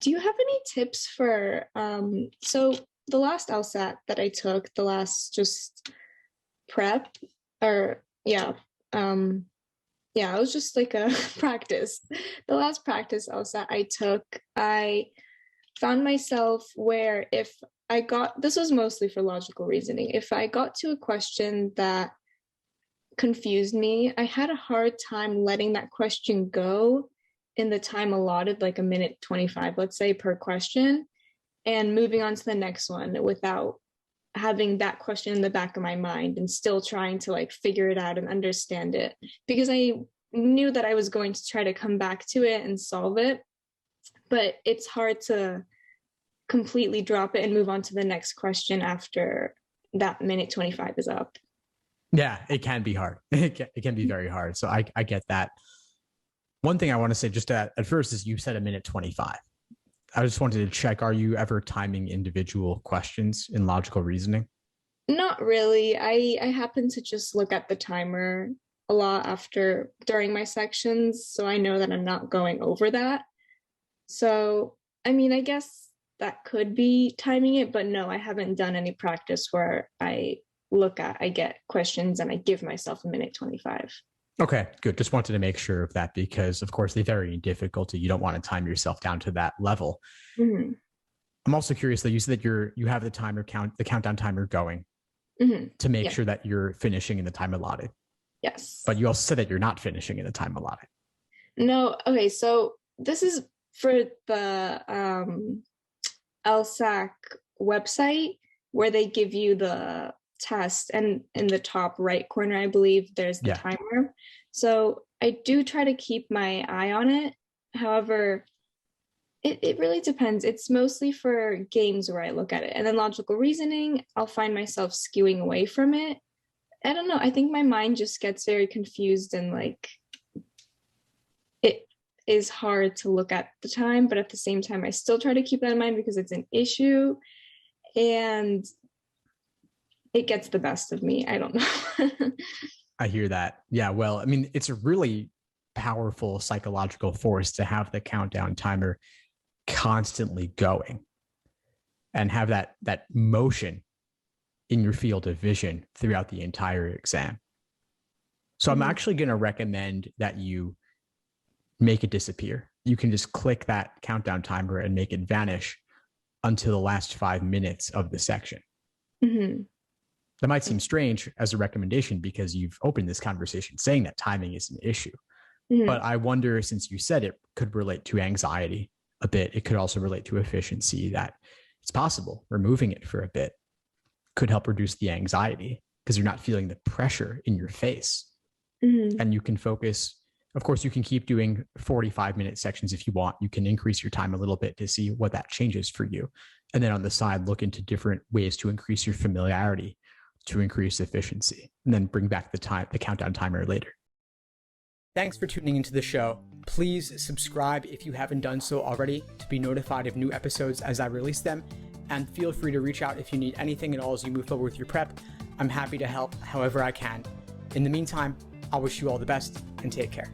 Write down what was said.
Do you have any tips for so the last LSAT that I took, the last just prep or yeah, it was just like a practice. The last practice LSAT I took, I found myself where if I got, this was mostly for logical reasoning, if I got to a question that confused me, I had a hard time letting that question go in the time allotted, like a minute 25, let's say, per question, and moving on to the next one without having that question in the back of my mind and still trying to like figure it out and understand it, because I knew that I was going to try to come back to it and solve it, but it's hard to completely drop it and move on to the next question after that minute 25 is up. Yeah, it can be hard. It can be very hard. So I get that. One thing I want to say just at first is you said a minute 25. I just wanted to check, are you ever timing individual questions in logical reasoning? Not really. I happen to just look at the timer a lot during my sections, so I know that I'm not going over that. So, I mean, I guess that could be timing it, but no, I haven't done any practice where I get questions and I give myself a minute 25. Okay, good. Just wanted to make sure of that because, of course, they vary in difficulty. You don't want to time yourself down to that level. Mm-hmm. I'm also curious that you said that you have the countdown timer going to make sure that you're finishing in the time allotted. Yes. But you also said that you're not finishing in the time allotted. No. Okay. So this is for the LSAC website where they give you the test, and in the top right corner, I believe there's the timer. So I do try to keep my eye on it. However, it really depends. It's mostly for games where I look at it, and then logical reasoning, I'll find myself skewing away from it. I don't know. I think my mind just gets very confused, and like it is hard to look at the time, but at the same time, I still try to keep that in mind because it's an issue, and it gets the best of me. I don't know. I hear that. Yeah. Well, I mean, it's a really powerful psychological force to have the countdown timer constantly going and have that motion in your field of vision throughout the entire exam. So I'm actually going to recommend that you make it disappear. You can just click that countdown timer and make it vanish until the last 5 minutes of the section. Mm-hmm. That might seem strange as a recommendation because you've opened this conversation saying that timing is an issue. Mm-hmm. But I wonder, since you said it could relate to anxiety a bit, it could also relate to efficiency, that it's possible removing it for a bit could help reduce the anxiety because you're not feeling the pressure in your face. Mm-hmm. And you can focus. Of course, you can keep doing 45-minute sections if you want. You can increase your time a little bit to see what that changes for you. And then on the side, look into different ways to increase your familiarity, to increase efficiency, and then bring back the countdown timer later. Thanks for tuning into the show. Please subscribe if you haven't done so already to be notified of new episodes as I release them. And feel free to reach out if you need anything at all as you move forward with your prep. I'm happy to help however I can. In the meantime, I'll wish you all the best and take care.